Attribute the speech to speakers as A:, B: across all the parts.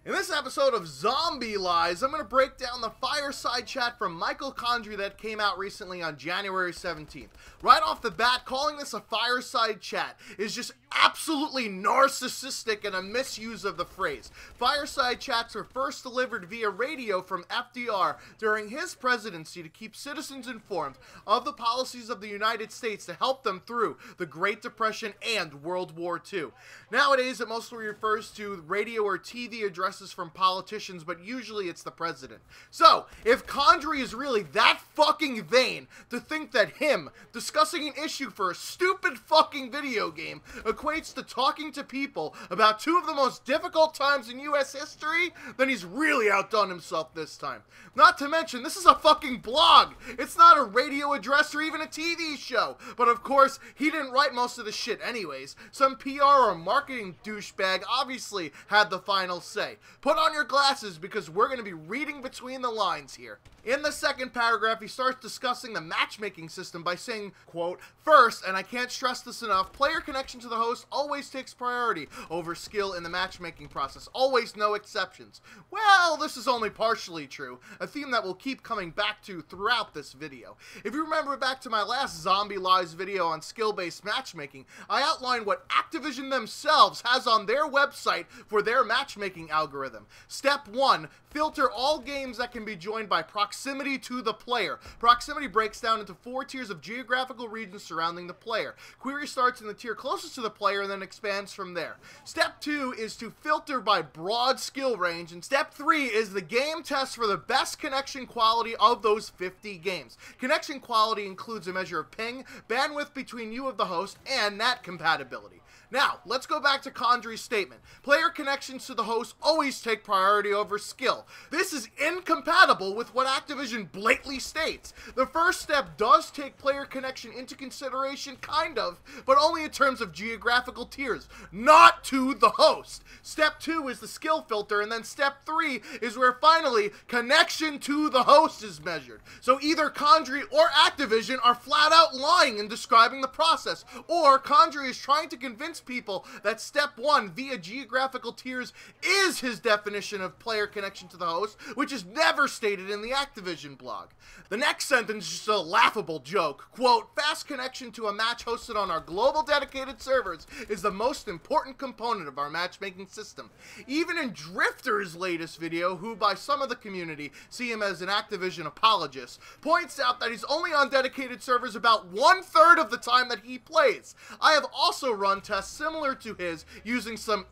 A: In this episode of Zombie Lies, I'm going to break down the Fireside chat from Michael Condrey that came out recently on January 17th. Right off the bat, calling this a Fireside chat is just absolutely narcissistic and a misuse of the phrase. Fireside chats were first delivered via radio from FDR during his presidency to keep citizens informed of the policies of the United States to help them through the Great Depression and World War II. Nowadays, it mostly refers to radio or TV addresses from politicians, but usually it's the president. So, if Condrey is really that fucking vain to think that him discussing an issue for a stupid fucking video game equates to talking to people about two of the most difficult times in US history, then he's really outdone himself this time. Not to mention, this is a fucking blog! It's not a radio address or even a TV show! But of course, he didn't write most of the shit anyways. Some PR or marketing douchebag obviously had the final say. Put on your glasses because we're going to be reading between the lines here. In the second paragraph, he starts discussing the matchmaking system by saying, quote, "First, and I can't stress this enough, player connection to the host always takes priority over skill in the matchmaking process. Always, no exceptions." Well, this is only partially true, a theme that we'll keep coming back to throughout this video. If you remember back to my last Zombie Lies video on skill-based matchmaking, I outlined what Activision themselves has on their website for their matchmaking algorithm. Step 1, filter all games that can be joined by proximity to the player. Proximity breaks down into 4 tiers of geographical regions surrounding the player. Query starts in the tier closest to the player and then expands from there. Step 2 is to filter by broad skill range, and Step 3 is the game test for the best connection quality of those 50 games. Connection quality includes a measure of ping, bandwidth between you of the host, and NAT compatibility. Now, let's go back to Condrey's statement. Player connections to the host always take priority over skill. This is incompatible with what Activision blatantly states. The first step does take player connection into consideration, kind of, but only in terms of geographical tiers, not to the host. Step 2 is the skill filter, and then step 3 is where finally connection to the host is measured. So either Condrey or Activision are flat out lying in describing the process, or Condrey is trying to convince people that step 1 via geographical tiers is his definition of player connection to the host, which is never stated in the Activision blog. The next sentence is just a laughable joke. Quote, "Fast connection to a match hosted on our global dedicated servers is the most important component of our matchmaking system." Even in Drifter's latest video, who by some of the community see him as an Activision apologist, points out that he's only on dedicated servers about 1/3 of the time that he plays. I have also run tests similar to his using some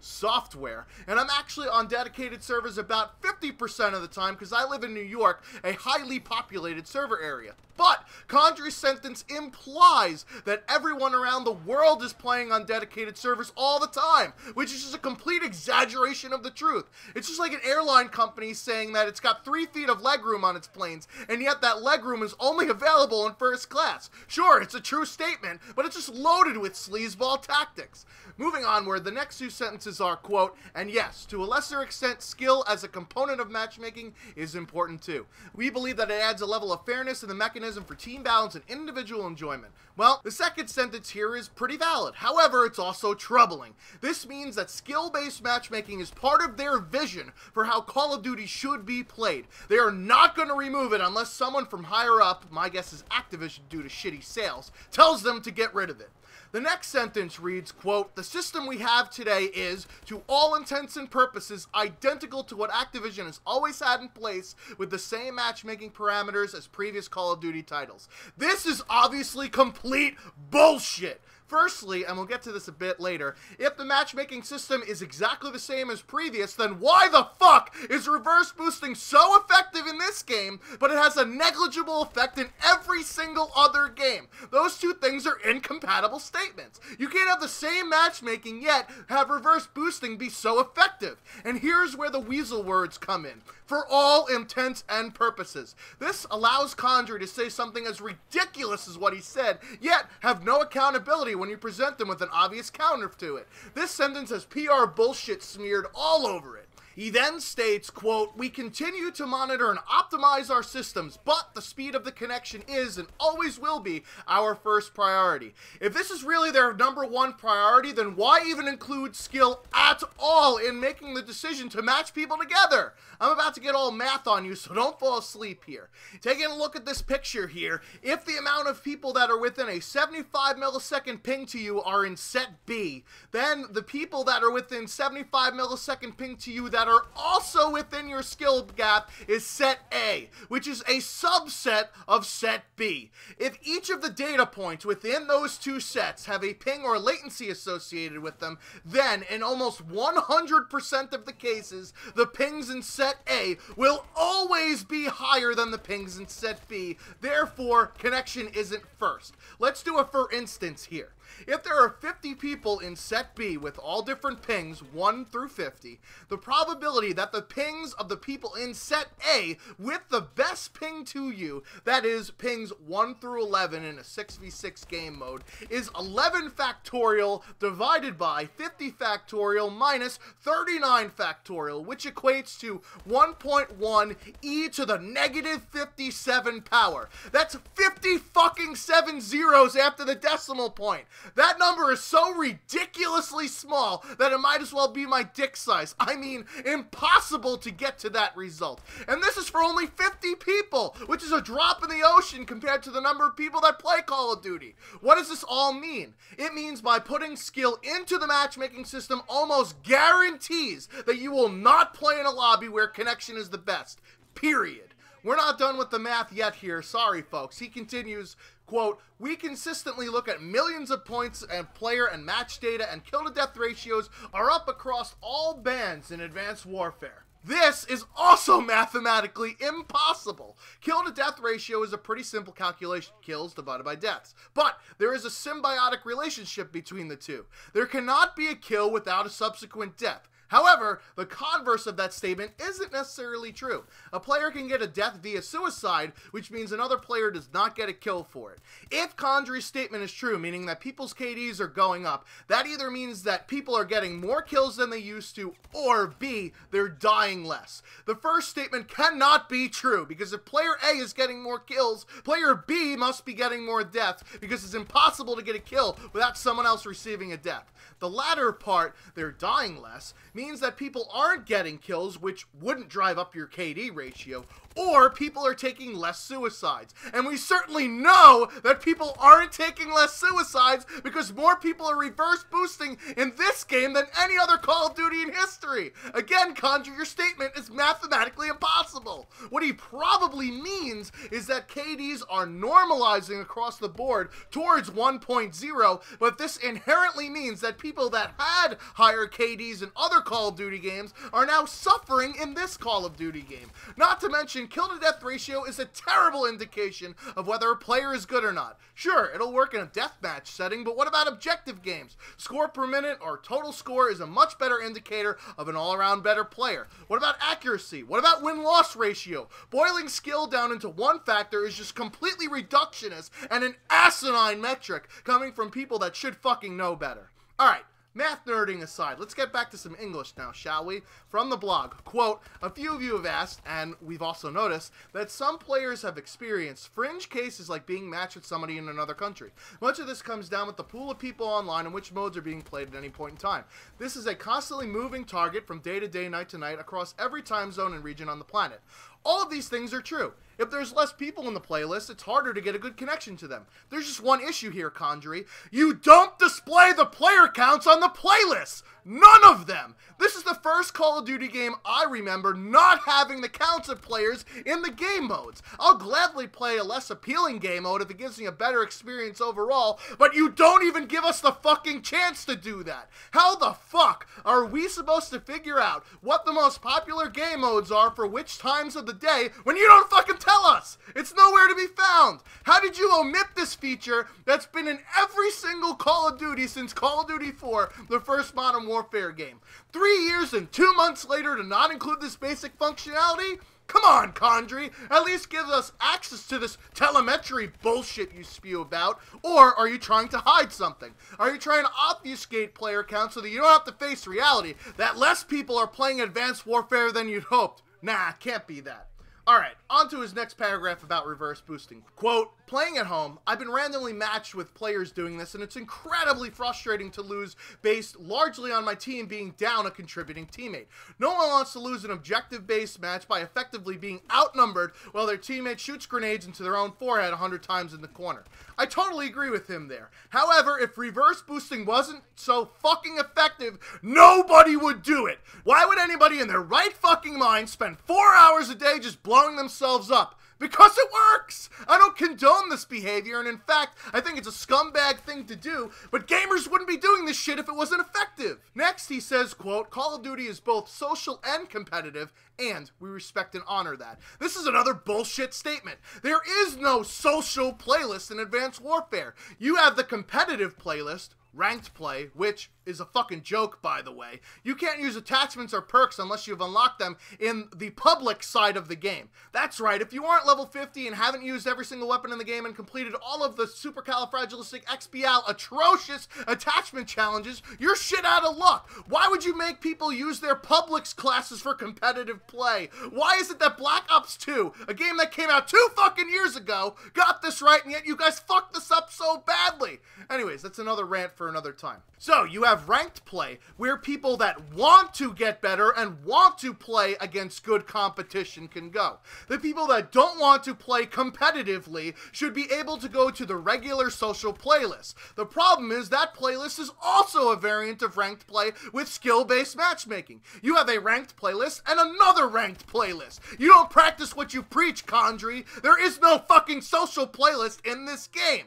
A: software, and I'm actually on dedicated servers about 50% of the time because I live in New York, a highly populated server area. But Condrey's sentence implies that everyone around the world is playing on dedicated servers all the time, which is just a complete exaggeration of the truth. It's just like an airline company saying that it's got 3 feet of legroom on its planes, and yet that legroom is only available in first class. Sure, it's a true statement, but it's just loaded with sleazeball tactics. Moving onward, the next 2 sentences are, quote, "And yes, to a lesser extent, skill as a component of matchmaking is important too. We believe that it adds a level of fairness in the mechanism for team balance and individual enjoyment." Well, the second sentence here is pretty valid. However, it's also troubling. This means that skill-based matchmaking is part of their vision for how Call of Duty should be played. They are not going to remove it unless someone from higher up, my guess is Activision due to shitty sales, tells them to get rid of it. The next sentence reads, quote, "The system we have today is, to all intents and purposes, identical to what Activision has always had in place with the same matchmaking parameters as previous Call of Duty titles." This is obviously complete bullshit. Firstly, and we'll get to this a bit later, if the matchmaking system is exactly the same as previous, then why the fuck is reverse boosting so effective in this game, but it has a negligible effect in every single other game? Those two things are incompatible statements. You can't have the same matchmaking yet have reverse boosting be so effective. And here's where the weasel words come in. For all intents and purposes. This allows Condrey to say something as ridiculous as what he said, yet have no accountability when you present them with an obvious counter to it. This sentence has PR bullshit smeared all over it. He then states, quote, "We continue to monitor and optimize our systems, but the speed of the connection is and always will be our first priority." If this is really their number one priority, then why even include skill at all in making the decision to match people together? I'm about to get all math on you, so don't fall asleep here. Taking a look at this picture here, if the amount of people that are within a 75 millisecond ping to you are in set B, then the people that are within 75 millisecond ping to you that are also within your skill gap is set A, which is a subset of set B. If each of the data points within those two sets have a ping or latency associated with them, then in almost 100% of the cases, the pings in set A will always be higher than the pings in set B. Therefore, connection isn't first. Let's do a for instance here. If there are 50 people in set B with all different pings, 1 through 50, the probability that the pings of the people in set A with the best ping to you, that is pings 1 through 11 in a 6v6 game mode, is 11 factorial divided by 50 factorial minus 39 factorial, which equates to 1.1 e to the negative 57 power. That's 50 fucking 7 zeros after the decimal point. That number is so ridiculously small that it might as well be my dick size. I mean, impossible to get to that result. And this is for only 50 people, which is a drop in the ocean compared to the number of people that play Call of Duty. What does this all mean? It means by putting skill into the matchmaking system almost guarantees that you will not play in a lobby where connection is the best. Period. We're not done with the math yet here. Sorry, folks. He continues, quote, "We consistently look at millions of points and player and match data, and kill-to-death ratios are up across all bands in Advanced Warfare." This is also mathematically impossible. Kill-to-death ratio is a pretty simple calculation, kills divided by deaths. But there is a symbiotic relationship between the two. There cannot be a kill without a subsequent death. However, the converse of that statement isn't necessarily true. A player can get a death via suicide, which means another player does not get a kill for it. If Condry's statement is true, meaning that people's KDs are going up, that either means that people are getting more kills than they used to, or B, they're dying less. The first statement cannot be true, because if player A is getting more kills, player B must be getting more deaths, because it's impossible to get a kill without someone else receiving a death. The latter part, they're dying less, means that people aren't getting kills, which wouldn't drive up your KD ratio, or people are taking less suicides. And we certainly know that people aren't taking less suicides because more people are reverse boosting in this game than any other Call of Duty in history. Again, Condry, your statement is mathematically impossible. What he probably means is that KDs are normalizing across the board towards 1.0, but this inherently means that people that had higher KDs in other Call of Duty games are now suffering in this Call of Duty game. Not to mention, kill-to-death ratio is a terrible indication of whether a player is good or not. Sure, it'll work in a deathmatch setting, but what about objective games? Score per minute or total score is a much better indicator of an all-around better player. What about accuracy? What about win-loss ratio? Boiling skill down into one factor is just completely reductionist and an asinine metric coming from people that should fucking know better. Alright. Math nerding aside, let's get back to some English now, shall we? From the blog, quote, "A few of you have asked, and we've also noticed, that some players have experienced fringe cases like being matched with somebody in another country. Much of this comes down with the pool of people online and which modes are being played at any point in time. This is a constantly moving target from day to day, night to night, across every time zone and region on the planet. All of these things are true. If there's less people in the playlist, it's harder to get a good connection to them. There's just one issue here, Condry. You don't display the player counts on the playlist! None of them! This is the first Call of Duty game I remember not having the counts of players in the game modes. I'll gladly play a less appealing game mode if it gives me a better experience overall, but you don't even give us the fucking chance to do that. How the fuck are we supposed to figure out what the most popular game modes are for which times of the day when you don't fucking tell us? It's nowhere to be found. How did you omit this feature that's been in every single Call of Duty since Call of Duty 4, the first Modern Warfare game? 3 years and 2 months later to not include this basic functionality? Come on, Condry, at least give us access to this telemetry bullshit you spew about. Or are you trying to hide something? Are you trying to obfuscate player count so that you don't have to face reality that less people are playing Advanced Warfare than you'd hoped? Nah, can't be that. Alright, on to his next paragraph about reverse boosting. Quote, playing at home, I've been randomly matched with players doing this, and it's incredibly frustrating to lose based largely on my team being down a contributing teammate. No one wants to lose an objective-based match by effectively being outnumbered while their teammate shoots grenades into their own forehead 100 times in the corner. I totally agree with him there. However, if reverse boosting wasn't so fucking effective, nobody would do it. Why would anybody in their right fucking mind spend 4 hours a day just blowing themselves up? Because it works! I don't condone this behavior, and in fact, I think it's a scumbag thing to do, but gamers wouldn't be doing this shit if it wasn't effective. Next, he says, quote, Call of Duty is both social and competitive, and we respect and honor that. This is another bullshit statement. There is no social playlist in Advanced Warfare. You have the competitive playlist, ranked play, which is a fucking joke, by the way. You can't use attachments or perks unless you've unlocked them in the public side of the game. That's right, if you aren't level 50 and haven't used every single weapon in the game and completed all of the supercalifragilisticexpial atrocious attachment challenges, you're shit out of luck. Why would you make people use their publics classes for competitive play? Why is it that Black Ops 2, a game that came out 2 fucking years ago, got this right, and yet you guys fucked this up so badly? Anyways, that's another rant for another time. So, you have ranked play, where people that want to get better and want to play against good competition can go. The people that don't want to play competitively should be able to go to the regular social playlist. The problem is that playlist is also a variant of ranked play with skill-based matchmaking. You have a ranked playlist and another ranked playlist. You don't practice what you preach, Condry. There is no fucking social playlist in this game.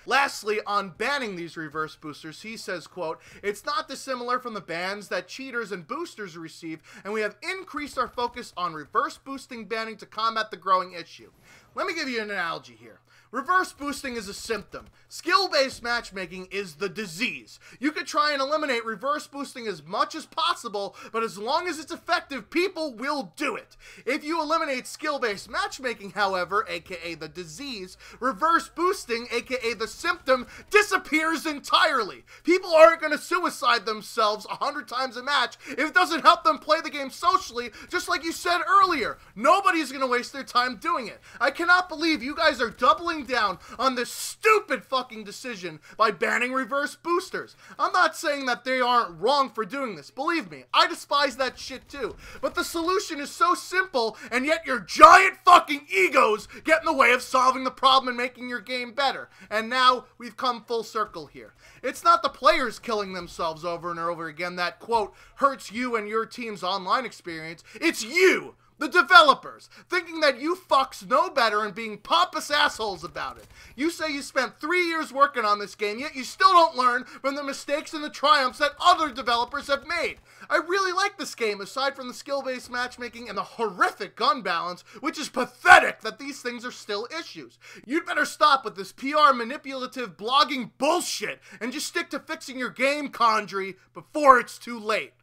A: Lastly, on banning these reverse boosters, he says, quote, It's not dissimilar from the bans that cheaters and boosters receive, and we have increased our focus on reverse boosting banning to combat the growing issue. Let me give you an analogy here. Reverse boosting is a symptom. Skill-based matchmaking is the disease. You could try and eliminate reverse boosting as much as possible, but as long as it's effective, people will do it. If you eliminate skill-based matchmaking, however, aka the disease, reverse boosting, aka the symptom, disappears entirely. People aren't going to suicide themselves 100 times a match if it doesn't help them play the game socially, just like you said earlier. Nobody's going to waste their time doing it. I cannot believe you guys are doubling down on this stupid fucking decision by banning reverse boosters. I'm not saying that they aren't wrong for doing this. Believe me, I despise that shit too. But the solution is so simple, and yet your giant fucking egos get in the way of solving the problem and making your game better. And now we've come full circle here. It's not the players killing themselves over and over again that, quote, hurts you and your team's online experience. It's you, the developers, thinking that you fucks know better and being pompous assholes about it. You say you spent 3 years working on this game, yet you still don't learn from the mistakes and the triumphs that other developers have made. I really like this game, aside from the skill-based matchmaking and the horrific gun balance, which is pathetic that these things are still issues. You'd better stop with this PR manipulative blogging bullshit and just stick to fixing your game, Condry, before it's too late.